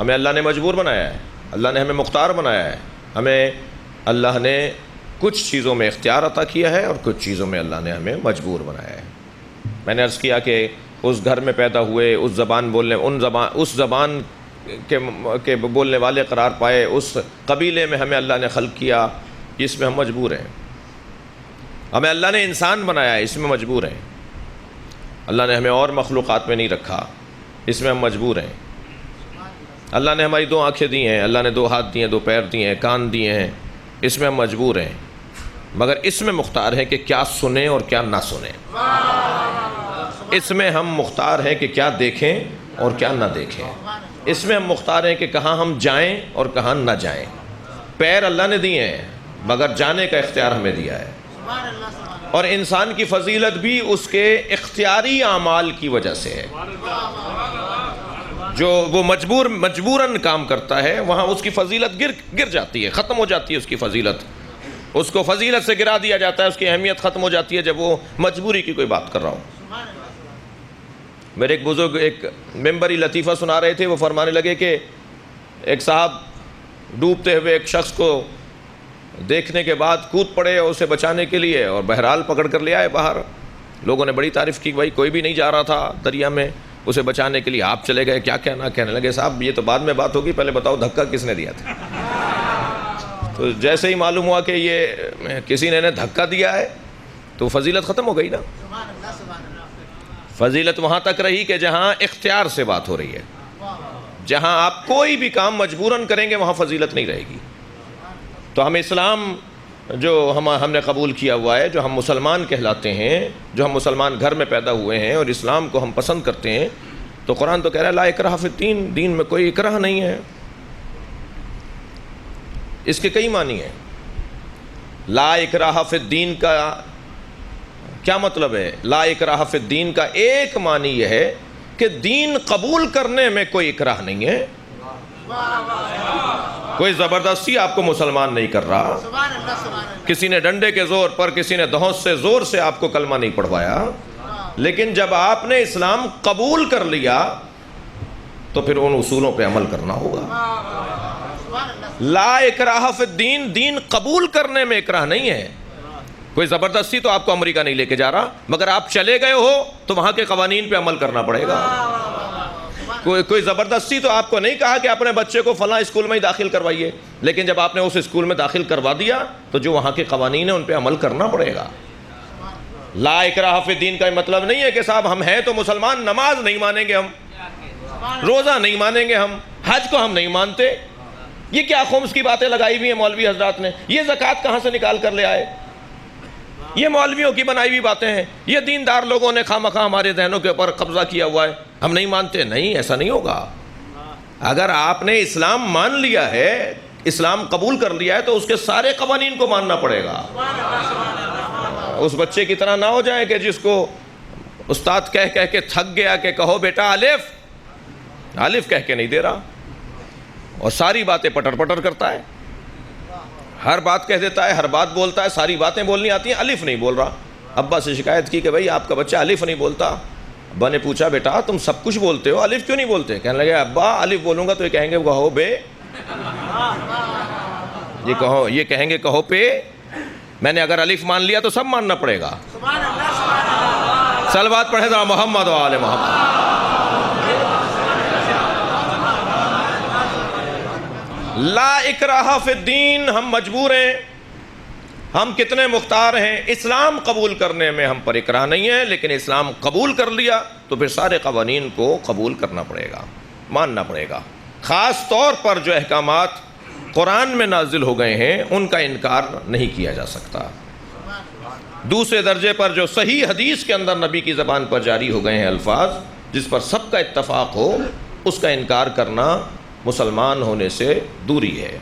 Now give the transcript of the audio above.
ہمیں اللہ نے مجبور بنایا ہے، اللہ نے ہمیں مختار بنایا ہے، ہمیں اللہ نے کچھ چیزوں میں اختیار عطا کیا ہے اور کچھ چیزوں میں اللہ نے ہمیں مجبور بنایا ہے۔ میں نے عرض کیا کہ اس گھر میں پیدا ہوئے، اس زبان بولنے اس زبان کے بولنے والے قرار پائے، اس قبیلے میں ہمیں اللہ نے خلق کیا، اس میں ہم مجبور ہیں۔ ہمیں اللہ نے انسان بنایا ہے، اس میں مجبور ہیں۔ اللہ نے ہمیں اور مخلوقات میں نہیں رکھا، اس میں ہم مجبور ہیں۔ اللہ نے ہماری 2 آنکھیں دی ہیں، اللہ نے 2 ہاتھ دیے ہیں، 2 پیر دیے ہیں، کان دیے ہیں، اس میں ہم مجبور ہیں، مگر اس میں مختار ہیں کہ کیا سنیں اور کیا نہ سنیں۔ اس میں ہم مختار ہیں کہ کیا دیکھیں اور کیا نہ دیکھیں۔ اس میں ہم مختار ہیں کہ کہاں ہم جائیں اور کہاں نہ جائیں۔ پیر اللہ نے دیے ہیں مگر جانے کا اختیار ہمیں دیا ہے، اور انسان کی فضیلت بھی اس کے اختیاری اعمال کی وجہ سے ہے۔ جو وہ مجبوراً کام کرتا ہے، وہاں اس کی فضیلت گر جاتی ہے، ختم ہو جاتی ہے اس کی فضیلت، اس کو فضیلت سے گرا دیا جاتا ہے، اس کی اہمیت ختم ہو جاتی ہے جب وہ مجبوری کی کوئی بات کر رہا ہوں۔ میرے ایک بزرگ ایک ممبری لطیفہ سنا رہے تھے، وہ فرمانے لگے کہ ایک صاحب ڈوبتے ہوئے ایک شخص کو دیکھنے کے بعد کود پڑے اور اسے بچانے کے لیے، اور بہرحال پکڑ کر لے آئے باہر۔ لوگوں نے بڑی تعریف کی، بھائی کوئی بھی نہیں جا رہا تھا دریا میں اسے بچانے کے لیے، آپ چلے گئے، کیا کہنا؟ کہنے لگے صاحب یہ تو بعد میں بات ہوگی، پہلے بتاؤ دھکا کس نے دیا تھا؟ تو جیسے ہی معلوم ہوا کہ یہ کسی نے دھکا دیا ہے تو فضیلت ختم ہو گئی نا۔ فضیلت وہاں تک رہی کہ جہاں اختیار سے بات ہو رہی ہے، جہاں آپ کوئی بھی کام مجبوراً کریں گے وہاں فضیلت نہیں رہے گی۔ تو ہم اسلام جو ہم نے قبول کیا ہوا ہے، جو ہم مسلمان کہلاتے ہیں، جو ہم مسلمان گھر میں پیدا ہوئے ہیں اور اسلام کو ہم پسند کرتے ہیں، تو قرآن تو کہہ رہا ہے لا اکراہ فی الدین، دین میں کوئی اکراہ نہیں ہے۔ اس کے کئی معنی ہیں۔ لا اکراہ فی الدین کا کیا مطلب ہے؟ لا اکراہ فی الدین کا ایک معنی یہ ہے کہ دین قبول کرنے میں کوئی اکراہ نہیں ہے، کوئی زبردستی آپ کو مسلمان نہیں کر رہا، کسی نے ڈنڈے کے زور پر، کسی نے دھونس سے زور سے آپ کو کلمہ نہیں پڑھوایا، لیکن جب آپ نے اسلام قبول کر لیا تو پھر ان اصولوں پہ عمل کرنا ہوگا۔ لا اکراہ فی الدین، دین قبول کرنے میں اکراہ نہیں ہے۔ کوئی زبردستی تو آپ کو امریکہ نہیں لے کے جا رہا، مگر آپ چلے گئے ہو تو وہاں کے قوانین پہ عمل کرنا پڑے گا۔ کوئی زبردستی تو آپ کو نہیں کہا کہ اپنے بچے کو فلاں اسکول میں ہی داخل کروائیے، لیکن جب آپ نے اس اسکول میں داخل کروا دیا تو جو وہاں کے قوانین ہیں ان پہ عمل کرنا پڑے گا۔ لا اکراہ فی الدین کا مطلب نہیں ہے کہ صاحب ہم ہیں تو مسلمان، نماز نہیں مانیں گے ہم، روزہ نہیں مانیں گے ہم، حج کو ہم نہیں مانتے۔ یہ کیا خمس کی باتیں لگائی ہوئی ہیں مولوی حضرات نے؟ یہ زکوٰۃ کہاں سے نکال کر لے آئے؟ یہ مولویوں کی بنائی ہوئی باتیں ہیں، یہ دیندار لوگوں نے خواہ ہمارے ذہنوں کے اوپر قبضہ کیا ہوا ہے، ہم نہیں مانتے۔ نہیں، ایسا نہیں ہوگا۔ اگر آپ نے اسلام مان لیا ہے، اسلام قبول کر لیا ہے، تو اس کے سارے قوانین کو ماننا پڑے گا۔ اس بچے کی طرح نہ ہو جائے کہ جس کو استاد کہہ کے تھک گیا کہ کہو بیٹا الف، الف کہہ کے نہیں دے رہا، اور ساری باتیں پٹر پٹر کرتا ہے، ہر بات کہہ دیتا ہے، ہر بات بولتا ہے، ساری باتیں بولنی آتی ہیں، الف نہیں بول رہا۔ ابا سے شکایت کی کہ بھائی آپ کا بچہ الف نہیں بولتا۔ ابا نے پوچھا بیٹا تم سب کچھ بولتے ہو، الف کیوں نہیں بولتے؟ کہنے لگے ابا الف بولوں گا تو یہ کہیں گے کہو بے، یہ کہیں گے کہو پے، میں نے اگر الف مان لیا تو سب ماننا پڑے گا۔ صلوات پڑھے ذرا محمد و آل محمد۔ لا اکراہ فی الدین، ہم مجبور ہیں، ہم کتنے مختار ہیں۔ اسلام قبول کرنے میں ہم پر اکراہ نہیں ہے، لیکن اسلام قبول کر لیا تو پھر سارے قوانین کو قبول کرنا پڑے گا، ماننا پڑے گا۔ خاص طور پر جو احکامات قرآن میں نازل ہو گئے ہیں ان کا انکار نہیں کیا جا سکتا۔ دوسرے درجے پر جو صحیح حدیث کے اندر نبی کی زبان پر جاری ہو گئے ہیں الفاظ، جس پر سب کا اتفاق ہو، اس کا انکار کرنا مسلمان ہونے سے دوری ہے۔